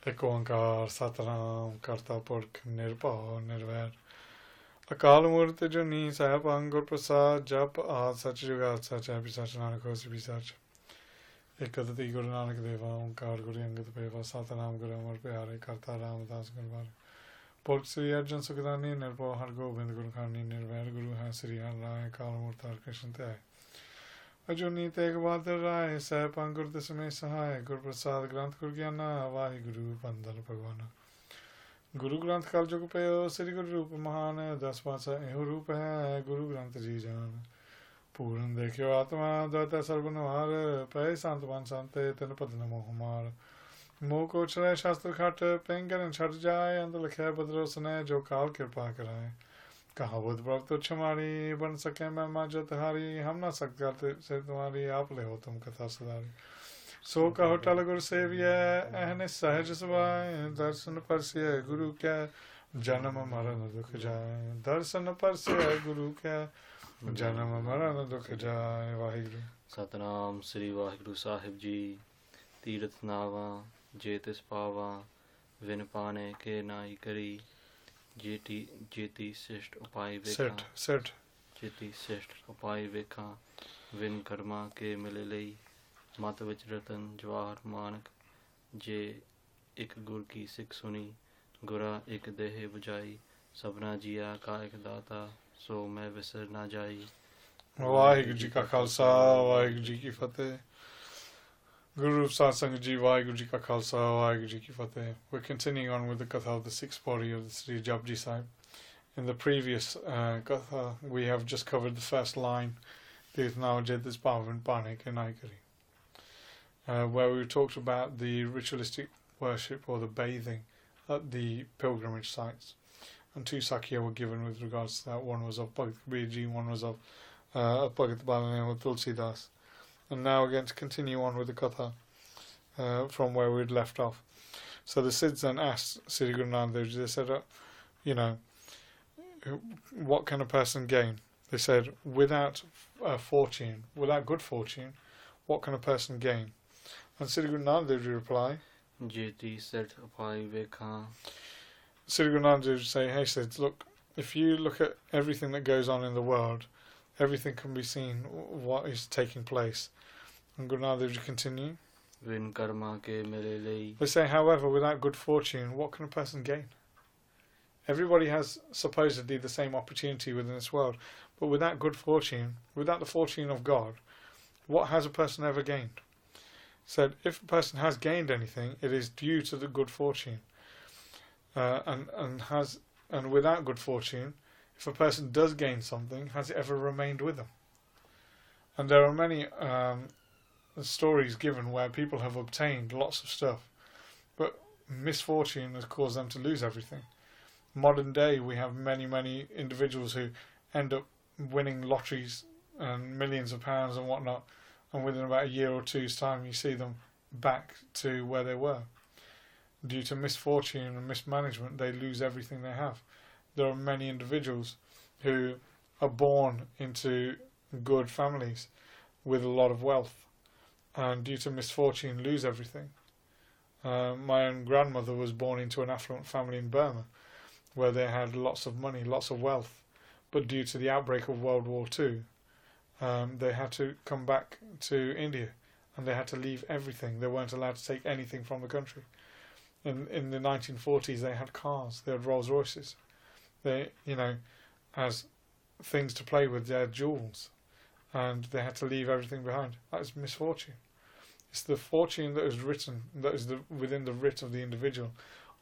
ਇੱਕ ਓੰਕਾਰ ਸਤਨਾਮ ਕਰਤਾ ਪੁਰਖ ਨਿਰਭਉ ਨਿਰਵੈਰ ਅਕਾਲ ਮੂਰਤ ਜੁਨੀ ਸਹਿਬੰ ਗੁਰ ਪ੍ਰਸਾਦ ਜਪ ਆਦਿ ਸਚ ਜੁਗਾਦ ਸਚ ਹੈ ਸਚ ਨਾਨਕ ਹੋਸੀ ਵੀ ਸਚ ਇੱਕ ਅਦਤੀ ਗੁਰੂ ਨਾਨਕ ਦੇਵਾ ਓੰਕਾਰ ਗੁਰੂ ਅੰਗਦ ਪੇਵਾ ਸਤਨਾਮ ਗੁਰੂ ਅਮਰ ਪਿਆਰੇ ਕਰਤਾ ਰਾਮਦਾਸ ਗੁਰਵਾਰ ਪੁਰਖ ਸ੍ਰੀ ਅਰਜਨ ਸੁਖਦਾਨੀ ਨਿਰਭਉ ਹਰਿ ਗੋਬਿੰਦ ਗੁਰੂ ਖਾਨੀ ਨਿਰਵੈਰ ਗੁਰੂ ਹੈ ਸ੍ਰੀ ਹਰਿ ਰਾਇ ਅਕਾਲ ਮੂਰਤ ਹਰਿ ਕ੍ਰਿਸ਼ਨ ਧਿਆਏ ਅਜੂਨੀ ਤੇਗ ਬਹਾਦਰ ਰਾਏ ਸਹਿਬੰ ਗੁਰ ਦਸਮੇ ਸਹਾਇ ਗੁਰ ਪ੍ਰਸਾਦ ਗ੍ਰੰਥ ਗੁਰ ਗਿਆਨਾ ਵਾਹਿਗੁਰੂ ਬੰਦਨ ਭਗਵਾਨ ਗੁਰੂ ਗ੍ਰੰਥ ਕਲ ਜੁਗ ਪਇਓ ਸ੍ਰੀ ਗੁਰੂ ਰੂਪ ਮਹਾਨ 10 ਪਾਤਸ਼ਾਹ ਇਹੋ ਰੂਪ ਹੈ ਗੁਰੂ ਗ੍ਰੰਥ ਜੀ ਜਾਨ ਪੂਰਨ ਦੇਖਿਓ ਆਤਮਾ ਦਾਤਾ ਸਰਬ ਨਿਵਾਰ ਪਏ ਸੰਤ ਬਨ ਸੰਤੇ ਤਿਨ ਭਜਨ ਮੋਹ ਮਾਰ ਮੋਹ ਕੋ ਚਲੇ ਸ਼ਾਸਤਰ ਖਟ ਪੈਂਗਰਨ ਛੱਡ ਜਾਏ ਅੰਤ ਲਿਖਿਆ ਬਦਰੋ ਸਨੇ ਜੋ ਕਾਲ ਕਿਰਪਾ ਕਰਾਏ कहावत प्रभ तुच्छ हमारी बन सके मैं माँ तुम्हारी हम ना सकते से तुम्हारी आप ले हो तुम कथा सुधारी सो कहो टल गुरु सेविय अहने सहज सुभाए दर्शन परसिय गुरु क्या जन्म मरण दुख जाए दर्शन परसिय गुरु क्या जन्म मरण दुख जाए वाहिगुरु सतनाम श्री वाहिगुरु साहिब जी तीरथ नावा जे तिस पावा विन पाने के नाई करी जेती शिष्ट उपाय वेखा जेती शिष्ट उपाय वेखा विन कर्मा के मिले लई मत विच रतन जवाहर मानक जे एक गुर की सिख सुनी गुरा एक देह बुझाई सबना जिया का एक दाता सो मैं विसर ना जाई वाहिगुरु जी का खालसा वाहिगुरु जी की फतेह Guru Sat Sangat Ji, Vaheguru Ji Ka Khalsa, Vaheguru Ji Ki Fateh. We're continuing on with the Katha of the sixth Pauri of the Sri Japji Sahib. In the previous Katha, we have just covered the first line, Tirth Navajetis Pavan Panik and Aikari, where we talked about the ritualistic worship or the bathing at the pilgrimage sites. And two Sakya were given with regards to that. One was of Bhagat Kabir Ji, one was of Bhagat Balanam of Tulsidas. And now we're going to continue on with the Katha from where we'd left off. So the Siddhs then asked Sri Guru Nanak Dev Ji, they said, what can a person gain? They said, without fortune, without good fortune, what can a person gain? And Sri Guru Nanak Dev Ji reply, Jeti set upai vekha. Sri Guru Nanak Dev Ji say, hey Siddhs, look, if you look at everything that goes on in the world, everything can be seen, what is taking place. And Guru Nanak Dev Ji continue. Vin karma ke mile lei. They say, however, without good fortune, what can a person gain? Everybody has supposedly the same opportunity within this world, but without good fortune, without the fortune of God, what has a person ever gained? Said, if a person has gained anything, it is due to the good fortune. And without good fortune, if a person does gain something, has it ever remained with them? And there are many stories given where people have obtained lots of stuff, but misfortune has caused them to lose everything. Modern day, we have many individuals who end up winning lotteries and millions of pounds and whatnot, and within about a year or two's time, you see them back to where they were. Due to misfortune and mismanagement, they lose everything they have. There are many individuals who are born into good families with a lot of wealth, and due to misfortune lose everything. My own grandmother was born into an affluent family in Burma, where they had lots of money, lots of wealth, but due to the outbreak of World War II, they had to come back to India, and they had to leave everything. They weren't allowed to take anything from the country. In the 1940s, they had cars, they had Rolls Royces. They, as things to play with, they had jewels, and they had to leave everything behind. That is misfortune. It's the fortune that is written, that is within the writ of the individual,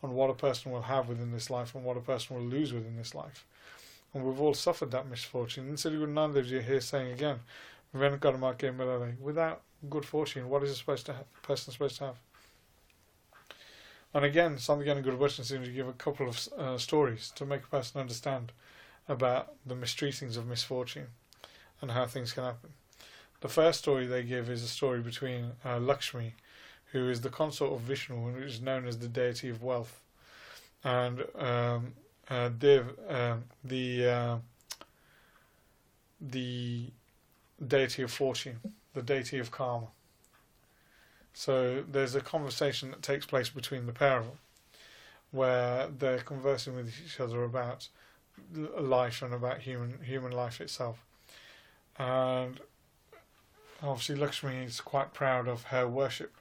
on what a person will have within this life and what a person will lose within this life. And we've all suffered that misfortune. And Sri Guru Nanak Dev Ji here saying again, without good fortune, what is a person supposed to have? And again, Sampardaic and Gurbachan seem to give a couple of stories to make a person understand about the mistreatings of misfortune and how things can happen. The first story they give is a story between Lakshmi, who is the consort of Vishnu, and is known as the deity of wealth, and Dev, the deity of fortune, the deity of karma. So there's a conversation that takes place between the pair of them, where they're conversing with each other about life and about human life itself. And obviously Lakshmi is quite proud of her worship.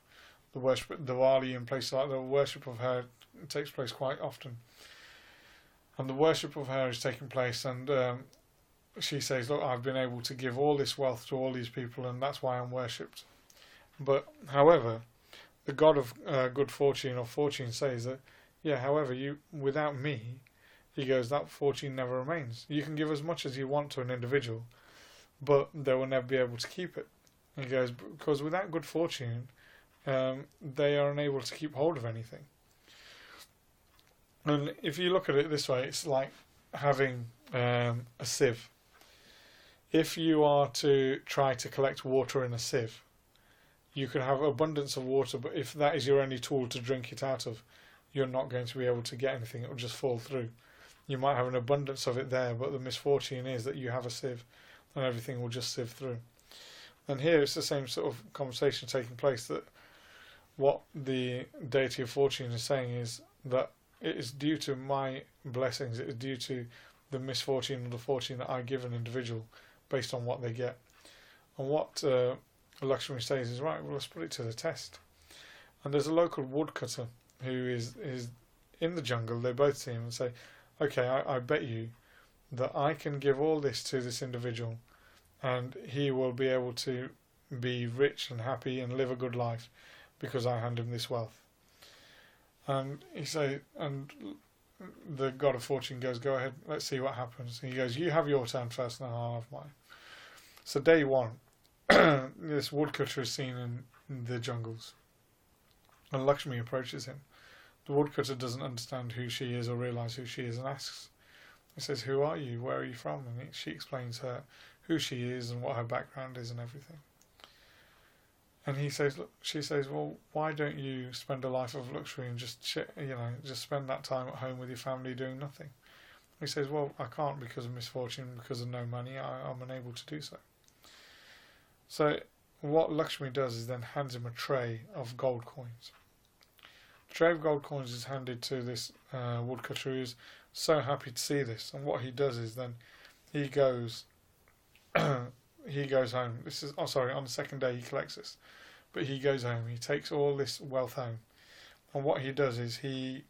The worship at Diwali and places like that, the worship of her takes place quite often. And the worship of her is taking place, and she says, look, I've been able to give all this wealth to all these people, and that's why I'm worshipped. But, however, the god of good fortune or fortune says that, yeah, however, without me, he goes, that fortune never remains. You can give as much as you want to an individual, but they will never be able to keep it. He goes, because without good fortune, they are unable to keep hold of anything. And if you look at it this way, it's like having a sieve. If you are to try to collect water in a sieve, you could have abundance of water, but if that is your only tool to drink it out of, you're not going to be able to get anything. It will just fall through. You might have an abundance of it there, but the misfortune is that you have a sieve and everything will just sieve through. And here it's the same sort of conversation taking place, that what the deity of fortune is saying is that it is due to my blessings, it is due to the misfortune or the fortune that I give an individual based on what they get. And what Lakshmi says is, right, well, let's put it to the test. And there's a local woodcutter who is in the jungle. They both see him and say, okay, I bet you that I can give all this to this individual and he will be able to be rich and happy and live a good life because I hand him this wealth. And and the god of fortune goes, go ahead, let's see what happens. And he goes, you have your turn first, and I'll have mine. So day one, this woodcutter is seen in the jungles, and Lakshmi approaches him. The woodcutter doesn't understand who she is or realise who she is, and asks, he says, who are you, where are you from? And she explains who she is and what her background is and everything. And she says, well, why don't you spend a life of luxury and just spend that time at home with your family doing nothing? He says, well, I can't because of misfortune, because of no money, I'm unable to do so. So what Lakshmi does is then hands him a tray of gold coins. The tray of gold coins is handed to this woodcutter, who is so happy to see this. And what he does is then he goes home. On the second day he collects this. But he goes home, he takes all this wealth home. And what he does is he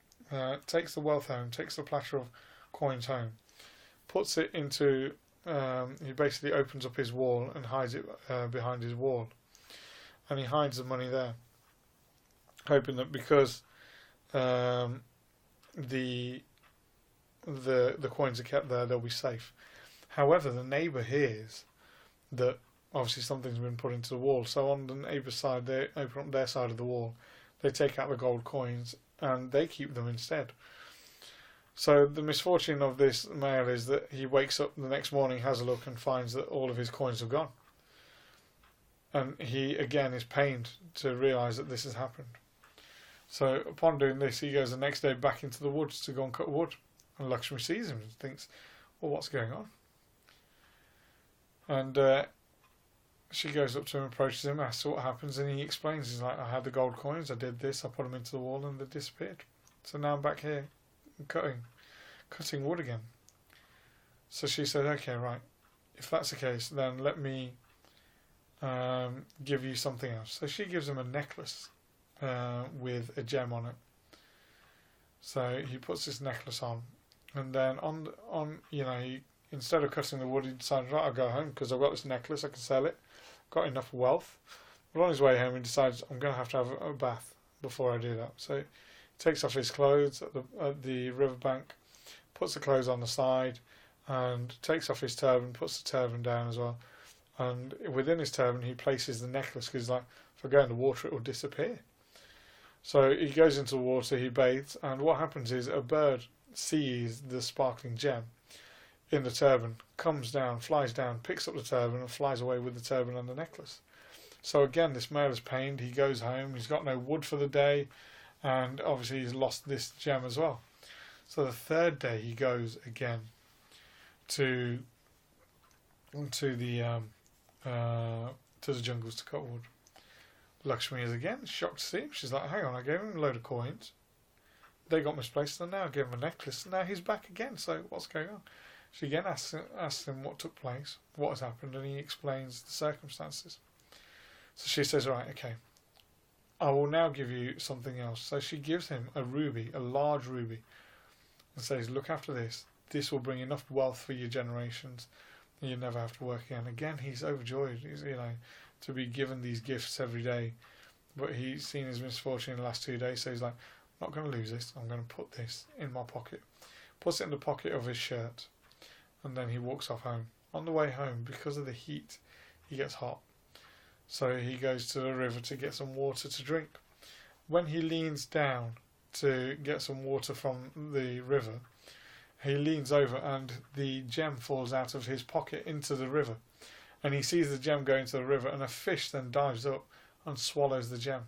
takes the wealth home, takes the platter of coins home, puts it into, he basically opens up his wall and hides it behind his wall. And he hides the money there, hoping that because the coins are kept there, they'll be safe. However, the neighbour hears that obviously something's been put into the wall, so on the neighbour's side, they open up their side of the wall, they take out the gold coins and they keep them instead. So the misfortune of this male is that he wakes up the next morning, has a look, and finds that all of his coins have gone. And he again is pained to realise that this has happened. So upon doing this, he goes the next day back into the woods to go and cut wood, and Lakshmi sees him and thinks, well, what's going on? And she goes up to him, approaches him, asks what happens, and he explains. He's like, I had the gold coins, I did this, I put them into the wall, and they disappeared. So now I'm back here cutting wood again. So she said, okay, right, if that's the case, then let me give you something else. So she gives him a necklace with a gem on it. So he puts this necklace on, and then he, instead of cutting the wood, he decided, right, I'll go home because I've got this necklace, I can sell it, got enough wealth. But on his way home, he decides, I'm going to have a bath before I do that. So he takes off his clothes at the riverbank, puts the clothes on the side, and takes off his turban, puts the turban down as well. And within his turban, he places the necklace, because he's like, if I go in the water, it will disappear. So he goes into the water, he bathes, and what happens is a bird sees the sparkling gem in the turban, comes down, flies down, picks up the turban and flies away with the turban and the necklace. So again, this male is pained, he goes home, he's got no wood for the day, and obviously he's lost this gem as well. So the third day he goes again to the jungles to cut wood. Lakshmi is again shocked to see him. She's like, hang on, I gave him a load of coins. They got misplaced, and now I gave him a necklace, and now he's back again. So what's going on? She again asks him what took place, what has happened, and he explains the circumstances. So she says, right, okay, I will now give you something else. So she gives him a ruby, a large ruby, and says, look after this. This will bring enough wealth for your generations. You never have to work again. Again, he's overjoyed, to be given these gifts every day. But he's seen his misfortune in the last 2 days, so he's like, I'm not going to lose this. I'm going to put this in my pocket. Puts it in the pocket of his shirt. And then he walks off home. On the way home, because of the heat, he gets hot. So he goes to the river to get some water to drink. When he leans down to get some water from the river, he leans over and the gem falls out of his pocket into the river. And he sees the gem go into the river, and a fish then dives up and swallows the gem.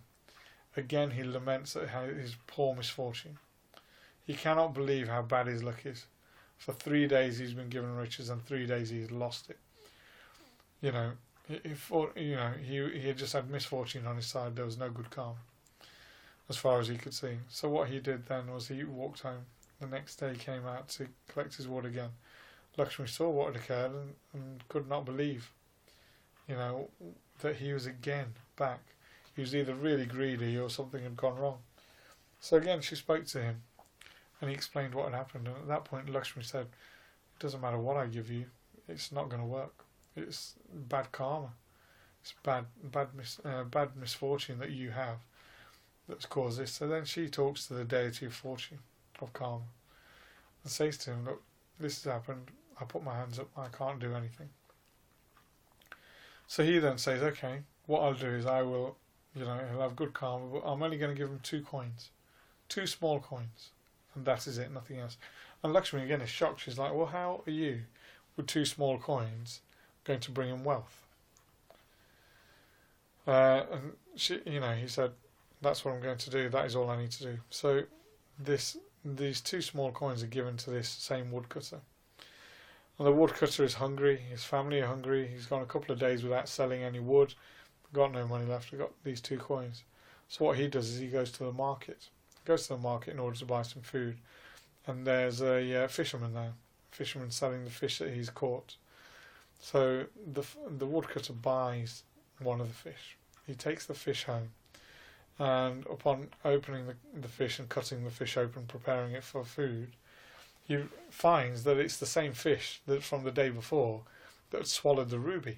Again, he laments at his poor misfortune. He cannot believe how bad his luck is. For 3 days he's been given riches, and 3 days he's lost it. He had just had misfortune on his side. There was no good karma, as far as he could see. So what he did then was he walked home. The next day he came out to collect his wood again. Lakshmi saw what had occurred and could not believe, that he was again back. He was either really greedy or something had gone wrong. So again she spoke to him, and he explained what had happened. And at that point Lakshmi said, it doesn't matter what I give you, it's not going to work. It's bad karma. It's bad misfortune that you have that's caused this. So then she talks to the deity of fortune, of karma, and says to him, look, this has happened. I put my hands up. I can't do anything. So he then says, okay, what I'll do is I will, he'll have good karma, but I'm only going to give him 2 coins. 2 small coins. And that is it, nothing else. And Lakshmi again is shocked. She's like, well, how are you, with 2 small coins, going to bring him wealth? And he said, that's what I'm going to do. That is all I need to do. So these 2 small coins are given to this same woodcutter. And the woodcutter is hungry. His family are hungry. He's gone a couple of days without selling any wood. Got no money left. He got these 2 coins. So what he does is he goes to the market. He goes to the market in order to buy some food. And there's a fisherman there. Fisherman selling the fish that he's caught. So the woodcutter buys one of the fish. He takes the fish home. And upon opening the fish and cutting the fish open, preparing it for food, he finds that it's the same fish that from the day before that had swallowed the ruby.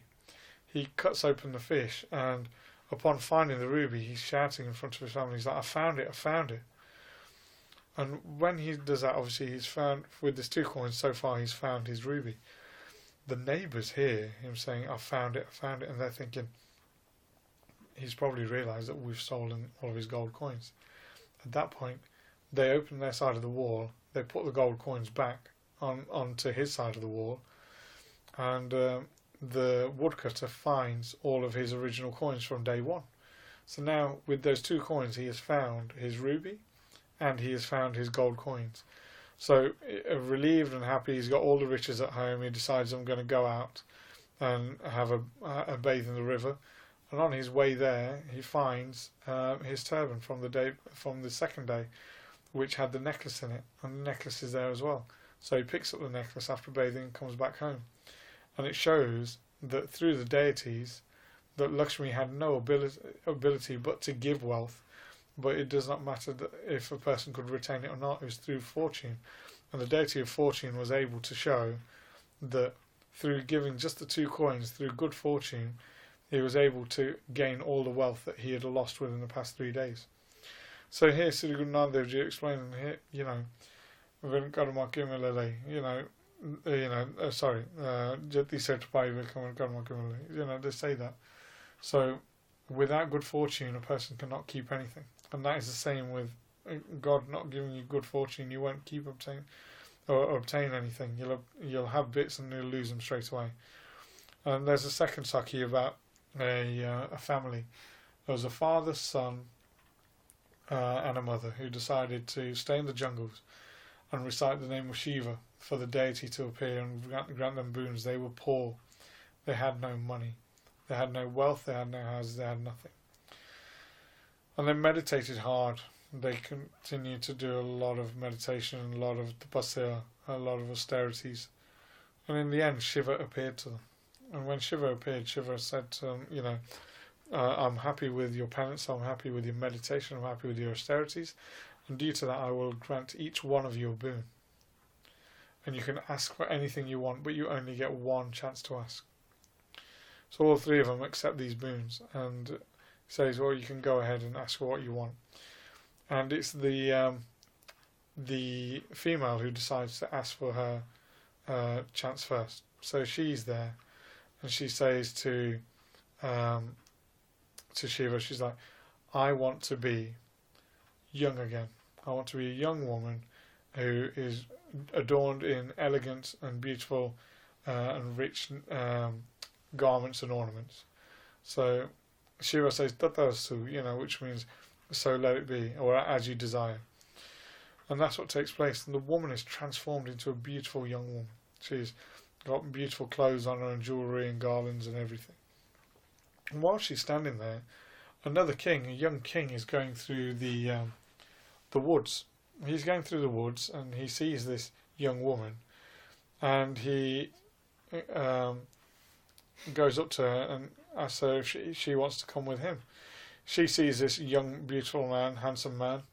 He cuts open the fish, and upon finding the ruby, he's shouting in front of his family. He's like, I found it, I found it. And when he does that, obviously he's found, with his 2 coins so far, he's found his ruby. The neighbours hear him saying, I found it, and they're thinking, he's probably realised that we've stolen all of his gold coins. At that point, they open their side of the wall, they put the gold coins back onto his side of the wall, and the woodcutter finds all of his original coins from day one. So now, with those 2 coins, he has found his ruby, and he has found his gold coins. So, relieved and happy, he's got all the riches at home. He decides, I'm going to go out and have a bathe in the river. And on his way there, he finds his turban from the second day, which had the necklace in it, and the necklace is there as well. So he picks up the necklace after bathing and comes back home. And it shows that through the deities, that Lakshmi had no ability but to give wealth, but it does not matter that if a person could retain it or not. It was through fortune, and the deity of fortune was able to show that through giving just the 2 coins, through good fortune, he was able to gain all the wealth that he had lost within the past 3 days. So here Sri Guru Nanak Dev Ji explaining here, Jati Sartapai, they say that. So without good fortune, a person cannot keep anything. And that is the same with God not giving you good fortune. You won't keep obtain anything. You'll have bits and you'll lose them straight away. And there's a second Sakhi about a family. There was a father, son, and a mother who decided to stay in the jungles and recite the name of Shiva for the deity to appear and grant them boons. They were poor. They had no money. They had no wealth. They had no houses. They had nothing. And they meditated hard. They continued to do a lot of meditation, a lot of tapasya, a lot of austerities. And in the end, Shiva appeared to them. And when Shiva appeared, Shiva said to them, I'm happy with your penance, I'm happy with your meditation, I'm happy with your austerities, and due to that I will grant each one of you a boon. And you can ask for anything you want, but you only get one chance to ask. So all three of them accept these boons, and he says, well, you can go ahead and ask for what you want. And it's the female who decides to ask for her chance first. So she's there, and she says to Shiva, she's like, I want to be young again. I want to be a young woman who is adorned in elegant and beautiful and rich garments and ornaments. So Shiva says, Tatastu, which means so let it be, or as you desire. And that's what takes place. And the woman is transformed into a beautiful young woman. She's got beautiful clothes on her and jewellery and garlands and everything. And while she's standing there, another king, a young king, is going through the woods. He's going through the woods and he sees this young woman, and he goes up to her and asks her if she wants to come with him. She sees this young, beautiful man, handsome man,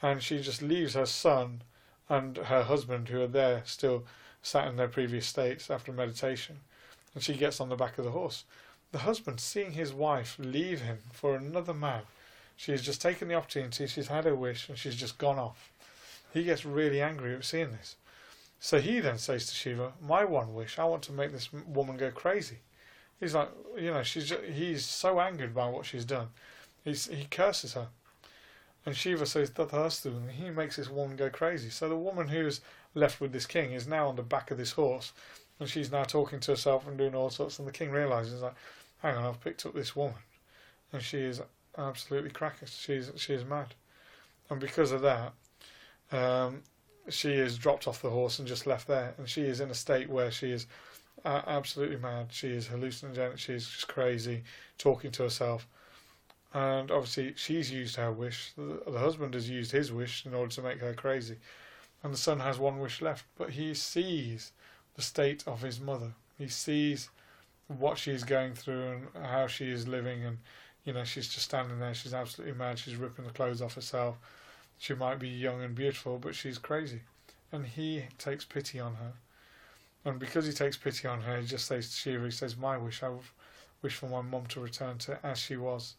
and she just leaves her son and her husband, who are there still sat in their previous states after meditation, and she gets on the back of the horse. The husband, seeing his wife leave him for another man, she's just taken the opportunity, she's had her wish, and she's just gone off. He gets really angry at seeing this. So he then says to Shiva, my one wish, I want to make this woman go crazy. He's like, he's so angered by what she's done. He curses her. And Shiva says, Tathastu, and he makes this woman go crazy. So the woman who's left with this king is now on the back of this horse, and she's now talking to herself and doing all sorts, and the king realises, like, hang on, I've picked up this woman, and she is absolutely crackers. She is mad. And because of that, she is dropped off the horse and just left there, and she is in a state where she is absolutely mad. She is hallucinogenic, she's just crazy, talking to herself. And obviously she's used her wish, the husband has used his wish in order to make her crazy, and the son has one wish left, but he sees the state of his mother. He sees what she's going through and how she is living, and she's just standing there, she's absolutely mad, she's ripping the clothes off herself. She might be young and beautiful, but she's crazy. And he takes pity on her. And because he takes pity on her, he just says to Shiva, he says, my wish, I wish for my mum to return to as she was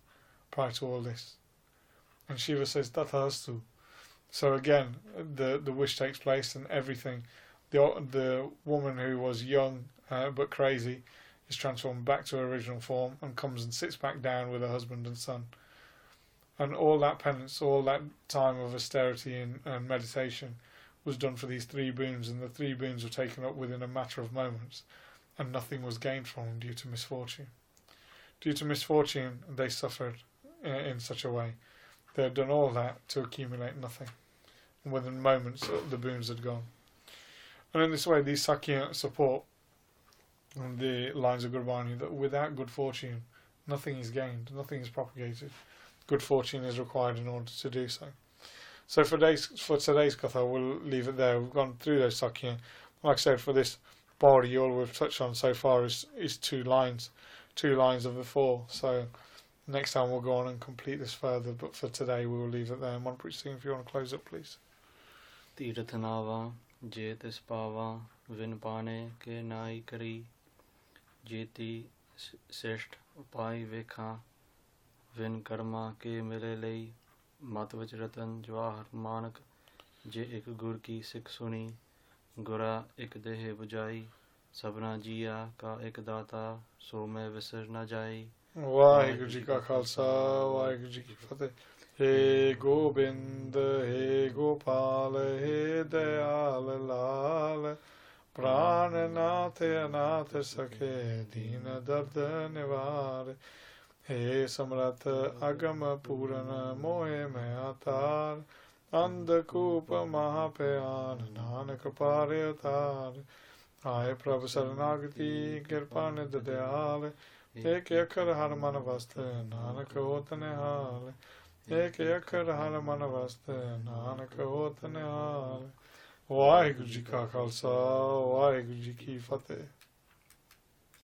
prior to all this. And Shiva says, Tathastu. So again, the wish takes place, and everything. The woman who was young but crazy is transformed back to her original form and comes and sits back down with her husband and son. And all that penance, all that time of austerity and meditation was done for these three boons, and the three boons were taken up within a matter of moments, and nothing was gained from them due to misfortune. Due to misfortune, they suffered in such a way. They had done all that to accumulate nothing, and within moments the boons had gone. And in this way, these Sakya support the lines of Gurbani that without good fortune, nothing is gained, nothing is propagated. Good fortune is required in order to do so. So for today's Katha, we'll leave it there. We've gone through those Sakya. Like I said, for this Pauri, all we've touched on so far is 2 lines of the 4. So next time we'll go on and complete this further, but for today we will leave it there. Kamalpreet Singh, if you want to close up, please. Tirath nava, jetis pava, vin pane ke nai kari, jeti sesht upai vekha, vin karma ke mile lei, matwaj ratan jwahar manak, je ek gur ki sikh suni, gura ek dehe bujai, sabna jiya ka ek data, so main visar na jai. Waheguru ji ਕਾ ਖਾਲਸਾ ਵਾਹਿਗੁਰੂ ਜੀ ਕੀ ਫਤਿਹ हे गोबिंद हे गोपाल हे दयाल लाल प्राणनाथ अनाथ सखे दीन दर्द निवार हे समर्थ अगम पूरन मोहे मैं अतार अंधकूप महाप्यान नानक पारे उतार आए प्रभु शरणागति कृपा निध दयाल एक अखर हर मन वस्त नानक होत निहाल ਏਕ ਅੱਖਰ ਹਰ ਮਨ ਵਸਤੈ ਨਾਨਕ ਹੋਤ ਨਿਹਾਲ। ਵਾਹਿਗੁਰੂ ਜੀ ਕਾ ਖਾਲਸਾ ਵਾਹਿਗੁਰੂ ਜੀ ਕੀ ਫਤਿਹ।